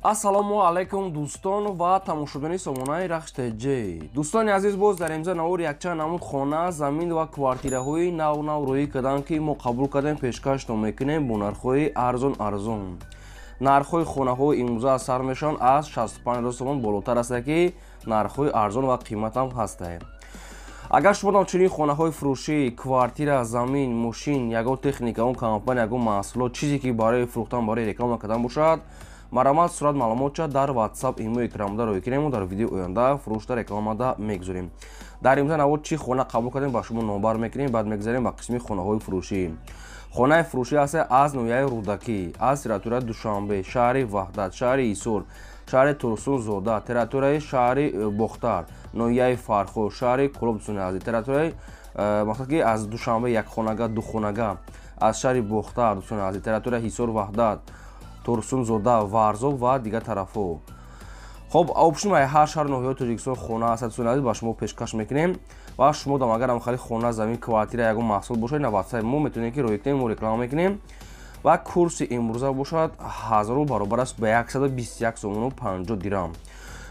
ассалому алайкум дӯстон ва тамошобини сомонаи рахштеҷ. Дӯстони азиз, боз дар имза навор якчанд намуд хона, замин ва квартираҳои нав рӯӣ карданд, ки мо қабул кардем пешкашто мекунем бо нархҳои арзон. Нархҳои хонаҳои имрӯза сар мешаванд аз 65 000 сомон болотар аст, ки нархҳои арзон ва қиматам ҳастанд. Агар шумо дар чунин хонаҳои фурӯшӣ, квартира, замин, мошин, ягон техника, он компания, ягон маҳсулот, чизе ки барои фурӯхтан, барои реклама кардан бошад, маромад сурат маълумотша дар WhatsApp имои крамда рӯй кунем, дар видеои оянда фурӯшта рекламада мегузорем. Дар имза навод чӣ хона қабул кардем ба шумо номбар мекунем, баъд мегзарем ба қисми хонаҳои фурӯшӣ. Хонаи фурӯшӣ аст аз ноҳияи Рӯдакӣ, аз территорияи Душанбе, шаҳри Ваҳдат, шаҳри Исор, шаҳри Турсунзода, территорияи шаҳри Бохтар, ноҳияи Фархо, шаҳри Кӯлоб дӯстони азиз, территорияи мақсад ки аз Душанбе якхонага, духонага, аз шаҳри Бохтар дӯстони азиз, территорияи Исор, Ваҳдат, Турсунзода, Варзоб ва дигар тарафҳо. Хоб, опшн ҳар шаҳр ноҳияи Тоҷикистон хона аст, дӯстони азиз, ба шумо пешкаш мекунем ва шумо дам агарам хали хона, замин, квартира, ягон маҳсул бошад, на WhatsApp мо метавонем ки рӯй кунем, мо реклама мекунем ва курси имрӯза бошад 1000 баробар аст ба 121 сомону 50 дирам.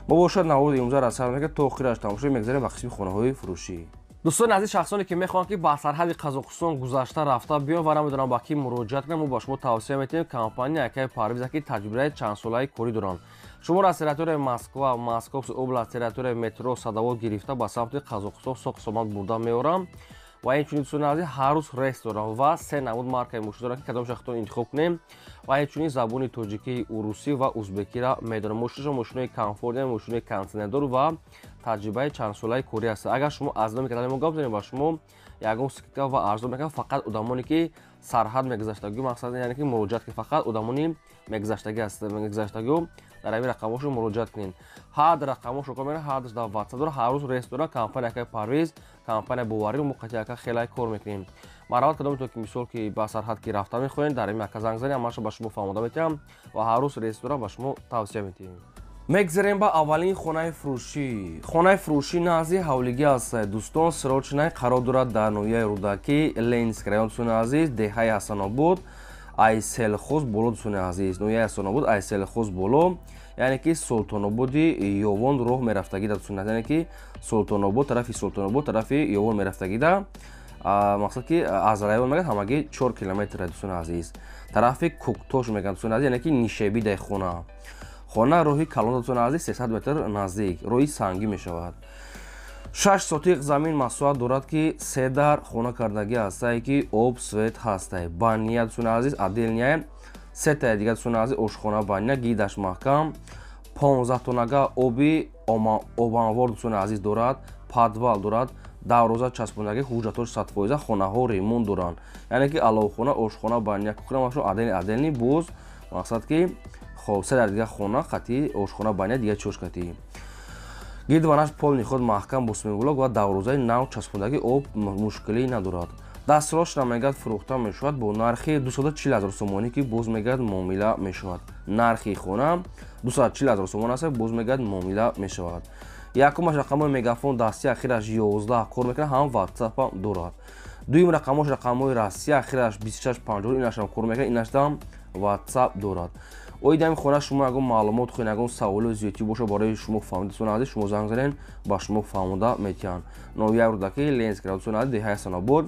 Мо бошад наводи имрӯза расар мекунем то охираш тамошо мегзарем ба қисми хонаҳои фурӯшӣ. Дӯстони азиз, шахсоне ки мехоҳанд ки ба сарҳади Қазоқистон гузашта рафта биён ва намедонам ба кӣ муроҷиат кунам, мо ба шумо тавсия метавонем компания якаи парвиза ки таҷрибаи чандсолаи кори доранд. Шуморо аз территорияи Москва, Московская област, территорияи метро Садовод гирифта ба самти Қазоқистон соқ сомат бурда меорам ва инчунин дӯстони азиз, ҳар рӯз рейс дорам ва се намуд маркаи мошин дорам ки кадом шахтон интихоб кунем ва инчунин забони тоҷикӣ, урусӣ ва узбекиро медонам. Мошинашон мошинои комфортни, мошинои кондитсионердор ва таҷрибаи чандсолаи кори аст. Агар шумо аз номи канали мо гап занем, ба шумо ягон скидка ва арзон мекунам фақат одамоне ки сарҳад мегузаштагӣ, мақсад яъне ки муроҷиат ки фақат одамони мегузаштагӣ аст, мегузаштагио дар ҳамин рақамҳошо муроҷиат кунед. ҳар дар рақамҳошо кор мекунем, ҳар дар WhatsApp дора, ҳар рӯз рейс дора, компания якаи парвиз, компания боварӣ, мо қати яка хелай кор мекунем. Маравад кадометон ки мисол ки ба сарҳад ки рафта мехоҳед, дар ҳамин яка занг занем, ҳамаша ба шумо фаҳмода метиҳам ва ҳар рӯз рейс дора, ба шумо тавсия метиҳем. Мегзарем ба аввалин хонаи фурӯшӣ. Хонаи фурӯшӣ назди ҳавлигӣ аст. Дӯстон, сирочинаи қарор дорад дар ноҳияи Рӯдакӣ, Ленинский район дӯстони азиз, деҳаи Ҳасанобод, Айселхоз боло дӯстони азиз, ноҳияи Ҳасанобод, Айселхоз боло, яъне ки Султонободи Ёвон роҳ мерафтагида дӯстони азиз, яъне ки Султонобод, тарафи Султонобод, тарафи Ёвон мерафтагида, мақсад ки аз район мегӯяд ҳамагӣ 4 километр дӯстони азиз. Тарафи Куктош мегӯянд дӯстони азиз, яъне ки Нишебидаи хона. Хона роҳи Калон дӯстони азиз 300 метр наздик, роҳи сангӣ мешавад. 6 сотиқ замин масоҳат дорад ки 3 дар хона кардагӣ аст, ки об, свет ҳаст. Баня дӯстони азиз, отделния, 3 таи дигар дӯстони азиз, ошхона, баня, гидаш маҳкам, 15 тонага оби обанвор дӯстони азиз дорад, подвал дорад, дароза часпондагӣ, ҳуҷҷатҳош 100%, хонаҳо ремонт доранд, яъне ки аловхона, ошхона, баня, кухня машо отделни боз, мақсад ки хоб 3 дар дигар хона, хати ошхона, баня, дигар чошкатӣ. Гидванаш пол ниход маҳкам бо смиблок ва дарозаи нав часпондагӣ об мушкилӣ надорад. Дастрош мегӯяд фурӯхта мешавад бо нархи 240 000 сомонӣ ки боз мегӯяд муомила мешавад. Нархи хона 240 000 сомон аст, боз мегӯяд муомила мешавад. Якумаш рақамҳои мегафон дасти, ахираш 11 кор мекунад, ҳам WhatsApp дорад. Дуюм рақамҳош рақамҳои расти, ахираш 2650, инашам кор мекунад, инашам WhatsApp дорад. Оиди ҳамин хона шумо ягон маълумот хоҳед, ягон саволу зиёдтӣ боша барои шумо фаҳмида дӯстони азиз, шумо занг занед, ба шумо фаҳмода метиҳанд. Ноҳияи Рӯдакӣ, Ленинский район дӯстони азиз, деҳаи Ҳасанобод,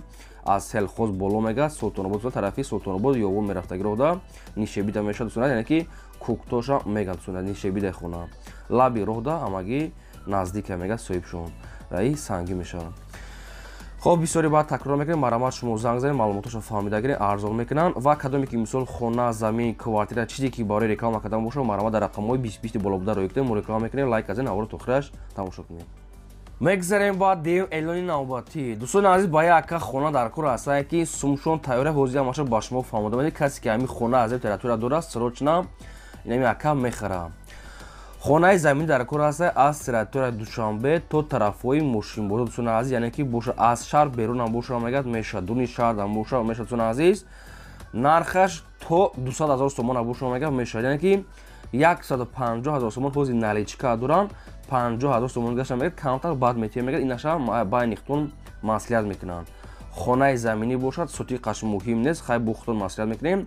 аз Селхоз боло мегӯяд, Султонобод тарафи Султонобод Ёвон мерафтагӣ роҳда, Нишебида мешавад дӯстони азиз, яъне ки Куктоша мегӯяд дӯстони азиз, Нишебидаи хона. Лаби роҳда ҳамагӣ наздика мегӯяд соҳибшон, раи сангӣ мешавад. хоб, бисёре баъд такрор мекунем, маромад шумо занг занед, маълумотошро фаҳмида гиред, арзон мекунанд ва кадоме ки мисол хона, замин, квартира, чизе ки барои реклама кардан боша, маромад дар рақамҳои 20 боло буда рӯй кунем, мо реклама мекунем, лайк аз ин аввало то охираш тамошо кунем. Мегзарем ба дем эълони навбатӣ. Дӯстони азиз, ба яка хона дар кор аст, ки сумшон тайёра ҳозир ҳамаша ба шумо фаҳмода медиҳад, касе ки ҳамин хона аз территория дорад, срочна ин яка мехарад. Хонаи замин дар кор аст аз территорияи Душанбе то тарафҳои Мошинбозор дӯстони азиз, яъне ки боша аз шаҳр берунам боша мегӯяд мешавад, дуни шаҳрам боша мешавад дӯстони азиз. Нархаш то 200 000 сомон боша мегӯяд мешавад, яъне ки 150 000 сомон ҳозир наличка доранд, 50 000 сомон гашта мегӯяд, камтар баъд метиҳад мегӯяд, инаша байни худтон маслиҳат мекунанд. Хонаи заминӣ бошад, сотиқаш муҳим нест, хай бо худтон маслиҳат мекунем.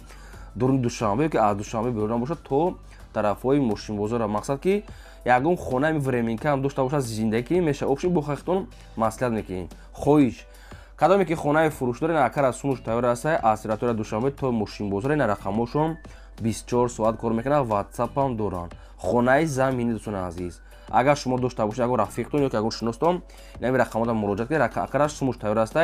Дуни Душанбе ки аз Душанбе берунам бошад то тарафҳои мошинбозора. Мақсад ки ягон хонаи временка ҳам дошта бошад зиндаги меша обши бо хахтон маслиҳат мекунем. хоҳиш кадоме ки хонаи фурӯш доред акар аз сунуш тайёр аст асиратора душанбе то мошинбозора ин рақамошон 24 соат кор мекунад. ватсап ҳам доранд. хонаи заминӣ дӯстони азиз, агар шумо дошта бошед ягон рафиқтон ё ки ягон шиностон ин ҳамин рақамода муроҷиат кунед. акараш сунуш тайёр аст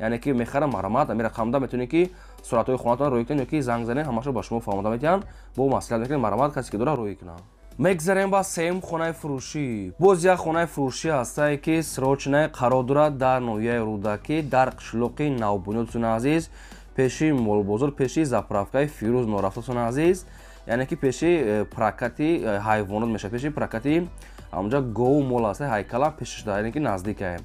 яъне ки мехара марамат ҳамин рақамда метавонед ки суръатҳои хонатон роӣ кунед ё ки занг занед ҳамашро ба шумо фаҳмода метиҳанд бо маслиҳат мекунед марамат касе ки дора роӣ кунад. мегзарем ба сеюм хонаи фурӯшӣ. боз як хонаи фурӯшӣ ҳастае ки срочное қарор дорад дар ноҳияи рӯдакӣ дар қишлоқи навбунёд дӯстони азиз, пеши молбозор, пеши заправкаи фирӯз норафта дӯстони азиз, яъне ки пеши прокати ҳайвонот мешавад, пеши прокати ҳамҷа гову мол аст ҳайкала пешиш да, яъне ки наздикае.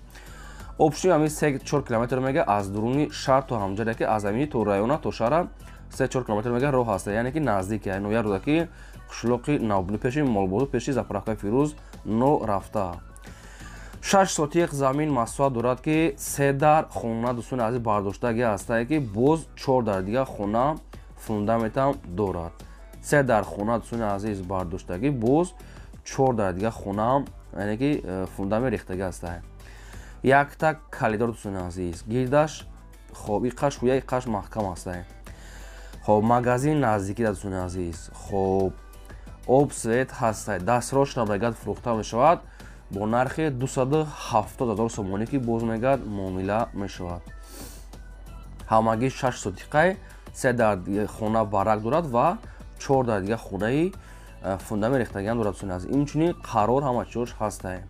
обши ҳамин 3-4 километр мега аз дуруни шаҳр то ҳамҷа, ки аз замини то района то шаҳра 3-4 километр мега роҳ аст, яъне ки наздикае. ноҳияи рӯдакӣ қишлоқи навбунӣ пеши молбозор, пеши заправкаи фирӯз норафта. 6 сотиқ замин масоҳат дорад ки 3 дар хона дӯстони азиз бардоштагӣ ҳастае ки боз 4 дар дига хона фундаметам дорад. 3 дар хона дӯстони азиз бардоштагӣ боз 4 дар дига хона яъне ки фундамент рехтагӣ ҳастае. якта калидор дӯстони азиз гирдаш хоб иқаш хуя иқаш маҳкам ҳастае. хоб магазин наздикӣ да дӯстони азиз. хоб об свет ҳастае. дастрошна мегад фурӯхта мешавад бо нархи 270 000 сомонӣ ки боз мегад муомила мешавад. ҳамагӣ 6 сотиқаи 3 дар дига хона барак дорад ва 4 дар дига хонаи фундамент рехтагиам дорад дӯстони азиз. инчунин қарор ҳама чизош ҳастае.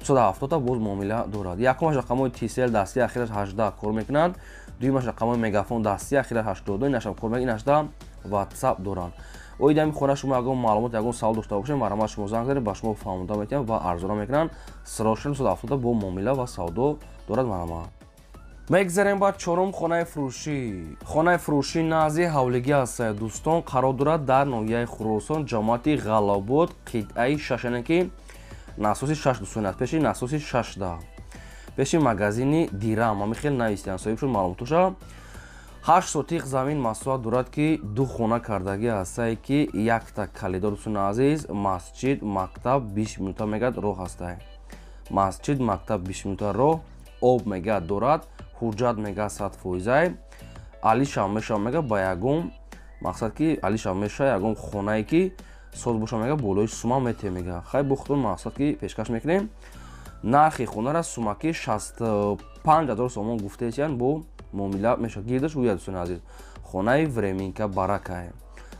270 боз муомила дорад. якумаш рақамҳои TCL дастии ахираш 18 кор мекунад. дуюмаш рақамҳои мегафон дастии ахираш 82 инашам кор мекунад. инашда ватсап доранд. оид ҳамин хона шумо ягон маълумот ягон савол дошта бошед марамат шумо занг занед ба шумо фаҳмода метиҳанд ва арзона мекунанд. срочно 270 бо муомила ва савдо дорад марамат. мегзарем ба чорум хонаи фурӯшӣ. хонаи фурӯшӣ назди ҳавлигӣ аст дӯстон, қарор дорад дар ноҳияи Хӯросон, ҷамоати Ғалобод, қитъаи 6, яъне ки насоси 6 дӯстони аст, пеши насоси 6 пеши магазини Дирам ҳамин хел навистиан соҳибшон маълумотоша. 8 сотиқ замин масоҳат дорад ки 2 хона кардагӣ ҳастае ки якта калидор дӯстони азиз масҷид мактаб 20 минута мегад роҳ ҳастае. масҷид мактаб 20 минута роҳ, об мегад дорад, ҳуҷҷат мегад 100%, алишам меша мега ба ягон мақсад ки алишам меша ягон хонае ки соз боша мега болои сума мете мега. хай бо худтон мақсад ки пешкаш мекунем. нархи хонара сумаки 65 000 сомон гуфтеян бо муомила меша. гирдаш уя дӯстони азиз хонаи временка баракае.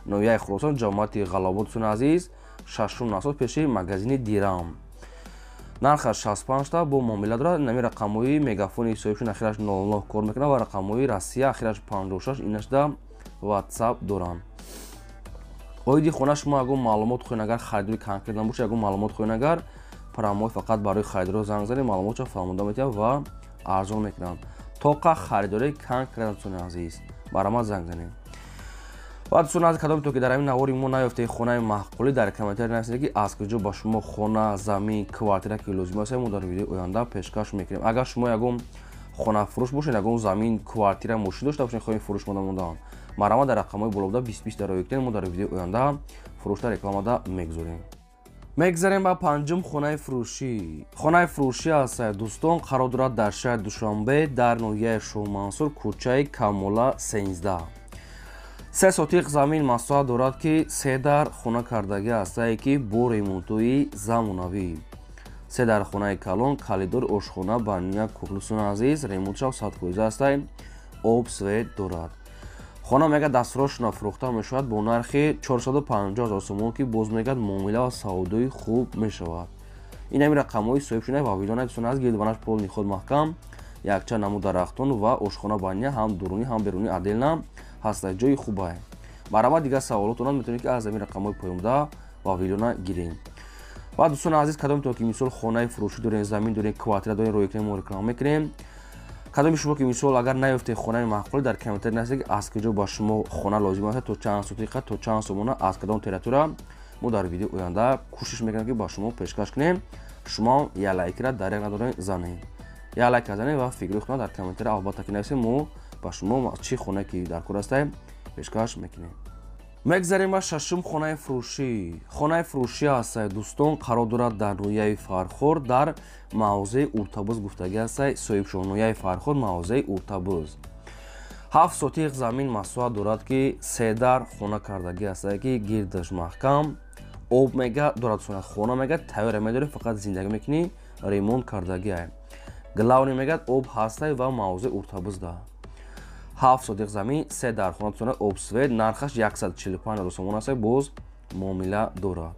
ноҳияи Хӯросон, ҷамоати Ғалобод дӯстони азиз, 6 насос пеши магазини Дирам. нархаш 65 бо муомила дорад. намин рақамҳои мегафони соҳибшон ахираш 00 кор мекунад ва рақамҳои Россия ахираш 56 инашда ватсап доранд. оиди хона шумо ягон маълумот хоҳед агар харидори конкретна боша ягон маълумот хоҳед агар парамои фақат барои харидорро занг занед маълумотро фаҳмода метиҳанд ва арзон мекунанд. тоқа харидории конкретна дӯстони азиз барама занг занед. ва дӯстони азиз кадоме то ки дар ҳамин навори мо наёфтед хонаи маҳқулӣ дар комментари нависед ки аз куҷо ба шумо хона замин квартира ки лозим аст мо дар видеои оянда пешкаш мекунем. агар шумо ягон хонафурӯш бошед ягон замин квартира мошин дошта бошед хоҳед фурӯш мондан марамат дар рақамҳои болобуда 20 дарои кунед мо дар видеои оянда фурӯшта рекламада мегузорем. мегзарем ба панҷум хонаи фурӯшӣ. хонаи фурӯшӣ аст дӯстон, қарор дорад дар шаҳри Душанбе дар ноҳияи Шоҳмансур кӯчаи Камола 13. 3 сотиқ замин масоҳат дорад ки 3 дар хона кардагӣ ҳастае ки бо ремонтҳои замонавӣ. 3 дар хонаи калон, калидор, ошхона, баня, кухня дӯстони азиз ремонтшав 100% ҳастае. об свет дорад. хона мега дастрошна фурӯхта мешавад бо нархи 450 000 сомон ки боз мегад муомила ва савдои хуб мешавад. ин ҳамин рақамҳои соҳибшона ва видеонаи дӯстони азиз гирдванаш пол ниход маҳкам, якча намуд дарахтон ва ошхона баня ҳам дуруни ҳам беруни отдельна ҳастае. ҷои хубае. барама дигар саволотонат метавонед ки аз ҳамин рақамҳои поёмда ва видеона гирем. ва дӯстони азиз кадометон ки мисол хонаи фурӯшӣ дорем, замин дорем, квартира дорем, роҳи кунем, мо реклама мекунем. кадоми шумо ки мисол агар наёфтед хонаи маҳқулӣ дар комментари нависед ки аз куҷо ба шумо хона лозим аст, то чанд сотиқа, то чанд сомона, аз кадом территория, мо дар видеои оянда кӯшиш мекунем ки ба шумо пешкаш кунем. шумо я лайкра дарек надоред занед. я лайк занед ва фикри худтон дар комментари албатта ки нависед, мо ба шумо чӣ хона ки дар кор ҳастае пешкаш мекунем. мегзарем ба шашум хонаи фурӯшӣ. Хонаи фурӯшӣ ҳастае дӯстон қарор дорад дар ноҳияи Фархор дар мавзеи Уртабуз гуфтагӣ ҳастае соҳибшон ноҳияи Фархор мавзеи Уртабуз. 7 сотиқ замин масоҳат дорад ки 3 дар хона кардагӣ ҳастае ки гирдаш маҳкам об мега дорад хона мега тайёра медори фақат зиндагӣ мекунӣ ремонт кардагиае. Главни мегад об ҳастае ва мавзеи Уртабуз да. 7 сотиқ замин 3 дар хона тусона обсвет нархаш 145,000 сомон ҳастае боз муомила дорад.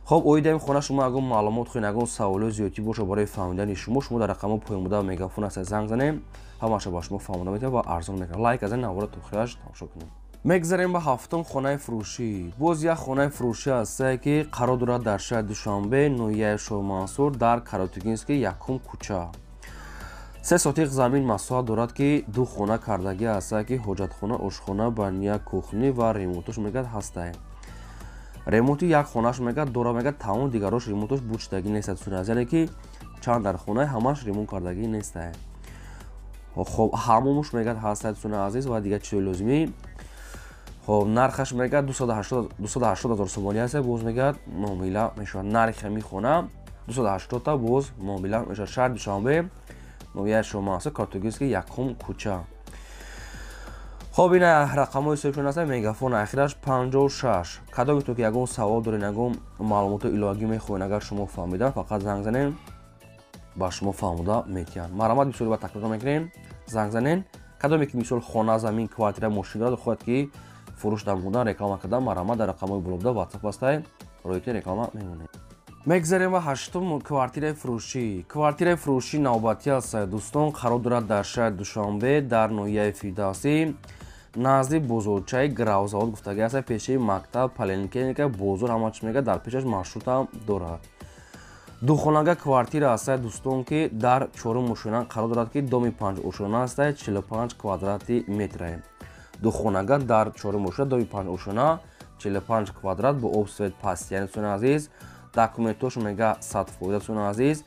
хоб оидаи хона шумо ягон маълумот хоҳед ягон саволои зиёдӣ боша барои фаҳмидани шумо дар рақамо поёмода мегафон ҳастае занг занем ҳамаша ба шумо фаҳмода метавонад ва арзон мекунад. Лайк азани навора то охираш тамошо кунем. мегзарем ба ҳафтум хонаи фурӯшӣ. боз як хонаи фурӯшӣ ҳастае ки қарор дорад дар шаҳри Душанбе ноҳияи Шоҳмансур дар Каротикинский якум кӯча. 3 сотиқ замин масоҳат дорад ки 2 хона кардагӣ ҳастае ки ҳоҷатхона ошхона бания кухнӣ ва ремонтош мегад ҳастае. ремонти як хонаш мегад дора мегад тамом дигарош ремонтош будштагӣ нестад яъне ки чанд дар хонаи ҳамаш ремонт кардагӣ нестае. хоб ҳамомуш мегад ҳастае дӯстони азиз ва дигар чизи лозимӣ. хоб нархаш мегад 280,000 сомонӣ ҳастае боз мегад муомила мешавад. нархи ҳамин хона 280 та боз муомила мешавад. шаҳри Душанбе ноҳияи Шоҳмансур Каротикинский якум кӯча. хоб ина рақамҳои соҳибшон ҳастанд. мегафон ахираш 56. кадомитон ки ягон савол доред ягон маълумоти иловагӣ мехоҳед агар шумо фаҳмида фақат занг занен ба шумо фаҳмода метиҳанд. марамат бисёре ба такрар мекунем занг занен. кадоме ки мисол хона замин квартира мошин дорад хоҳад ки фурӯш намудан реклама кардан марамат дар рақамҳои болобуда ватсап ҳастае роити реклама мемонед. мегзарем ба ҳаштум квартираи фурӯшӣ. квартираи фурӯшӣ навбатӣ ҳастае дӯстон қарор дорад дар шаҳри Душанбе дар ноҳияи Фирдавсӣ назди бозорчаи гравзавод гуфтагӣ ҳастае пешаи мактаб поликлиника бозор ҳама чиз мегӯяд дар пешаш маршрутам дорад. духонага квартира ҳастае дӯстон ки дар 4 ошона қарор дорад ки доми 5 ошона ҳастае 45 квадрати метрае. духонага дар 4 ошона доми 5 ошона 45 квадрат бо обсвет пастияни дӯстони азиз. документош мега 100% дӯстони азиз.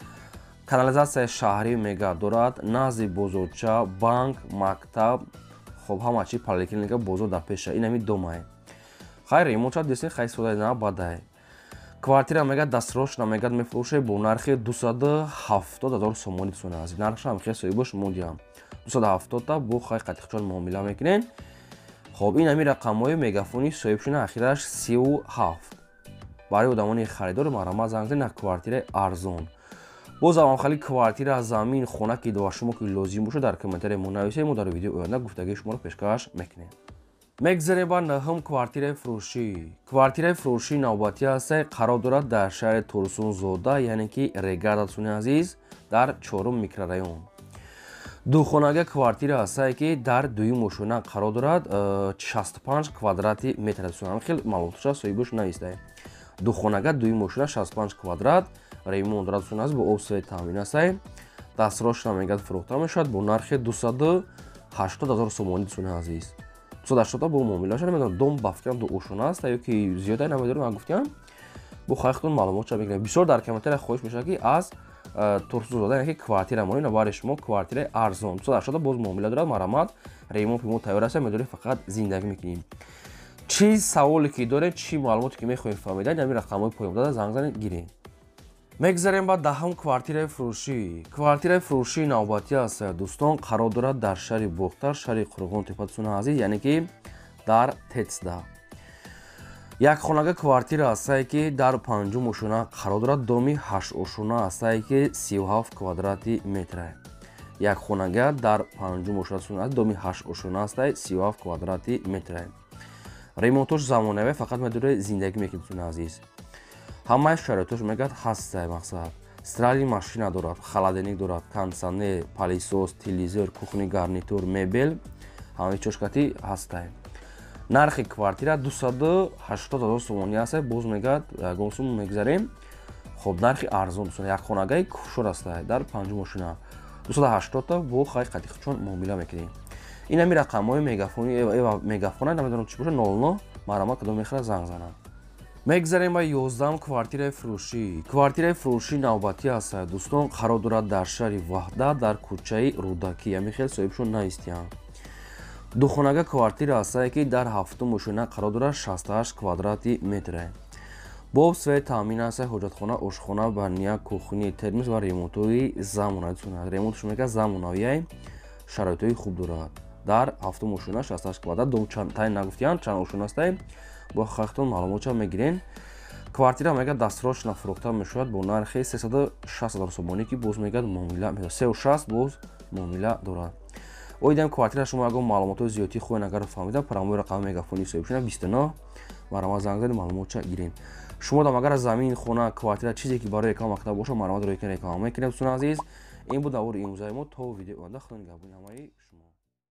канализатсияи шаҳрӣ мега дорад назди бозорча банк мактаб хоб ҳама чи поликлиника бозор дар пеша ин ҳами домае. хайр ремонтша десен хай сода на бадае. квартира мега дастрошна мегад мефурӯше бо нархи 270,000 сомонӣ дӯстони азиз. нархша ҳам хел соҳибош модиам 270 та бо хай қатиқчон муомила мекунен. хоб ин ҳами рақамҳои мегафони соҳибшони ахираш 37. барои одамони харидор марамат занг занед на квартираи арзон. боз аввалхали квартира замин хона ки ба шумо ки лозим бошад дар комментария мо нависед мо дар видеои оянда гуфтагии шуморо пешкаш мекунем. мегзарем ба наҳум квартираи фурӯшӣ. квартираи фурӯшӣ навбатӣ ҳастае қарор дорад дар шаҳри Турсунзода яъне ки Регарда дӯстони азиз дар 4 микрорайон. духонага квартира ҳастае ки дар 2 ошона қарор дорад 65 квадрати метр дӯстон хел маълумотша соҳибош навистае. духонага 2 ошона 65 квадрат ремонт дорад дӯстони азиз бо обсвет таъмин ҳастае. дастрошна мегад фурӯхта мешавад бо нархи 280,000 сомонӣ дӯстони азиз. 280 бо муомилаша намедонам дом бафкам ду ошона аст ё ки зиёда намедонам ман гуфтам бо хайхтон маълумотша мегирам. бисёр дар комментария хоҳиш мешавад ки аз Турсунзода яъне ки квартира монем барои шумо квартираи арзон 280 боз муомила дорад марамат ремонт мо тайёр аст медорем фақат зиндагӣ мекунем. чӣ саволе ки доред чӣ маълумоте ки мехоҳед фаҳмидан ҳамин рақамҳои поёмдода занг занед гирем. мегзарем ба даҳум квартираи фурӯшӣ. квартираи фурӯшии навбатӣ ҳастае дӯстон қарор дорад дар шаҳри Бохтар шаҳри Қурғонтепа дӯстони азиз яъне ки дар Тецда. якхонага квартира ҳастае ки дар 5 ошона қарор дорад доми 8 ошона ҳастае ки 37 квадрати метрае. якхонага дар 5 ошона дӯстони азиз доми 8 ошона ҳастае 37 квадрати метрае. ремонтош замонавие фақат медоре зиндагӣ мекунед дӯстони азиз. ҳамаи шароитош мегад ҳастае мақсад стирали машина дорад холодильник дорад кондитсионер палисос телевизор кухни гарнитур мебел ҳамаи чошкатӣ ҳастае. нархи квартира 280,000 сомонӣ ҳастае боз мегад ягон сум мегзарем. хоб нархи арзон дӯстон якхонагаи кӯшор ҳастае дар 5 ошона 280 та бо хай қатиқчон муомила мекунем. ин ҳами рақамҳои мегафона намедонам чӣ боша 00 марамат кадом мехоҳад занг занам. мегзарем ба 11 квартираи фурӯшӣ. квартираи фурӯшӣ навбатӣ ҳастае дӯстон қарор дорад дар шаҳри Ваҳда дар кӯчаи Рӯдакӣ ҳамин хел соҳибшон наистиянд. духонага квартира ҳастае ки дар 7 мушина қарор дорад, 68 квадрати метре. боб свет таъмин ҳастае, ҳоҷатхона, ошхона, баня, кухни, термос ва ремонтҳои замонавӣ. Ремонтш мекард замонавие, шароитҳои хуб дорад. дар 7 мушина 68 квадрат, дом тайн нагуфтиянд, чанд ошуна астае, бо хахтон маълумота мегирен. квартира мегӯяд дастфурӯшна фурӯхта мешавад бо нархи 360 000 сомонӣ ки боз мегӯяд муомила 360 боз муомила дорад. оидам квартира шумо ягон маълумотои зиёдии хубе агар фаҳмида, парамои рақами мегафони соҳибшина 29 марама занг зад маълумотча гирен. шумо дам агар замин, хона, квартира чизе ки барои реклама карда боша, марама доред ки реклама мекунем. Дӯстон азиз, ин буд давори имрӯзаи мо. То видеои оянда худо нигаҳбони ҳамаи шумо.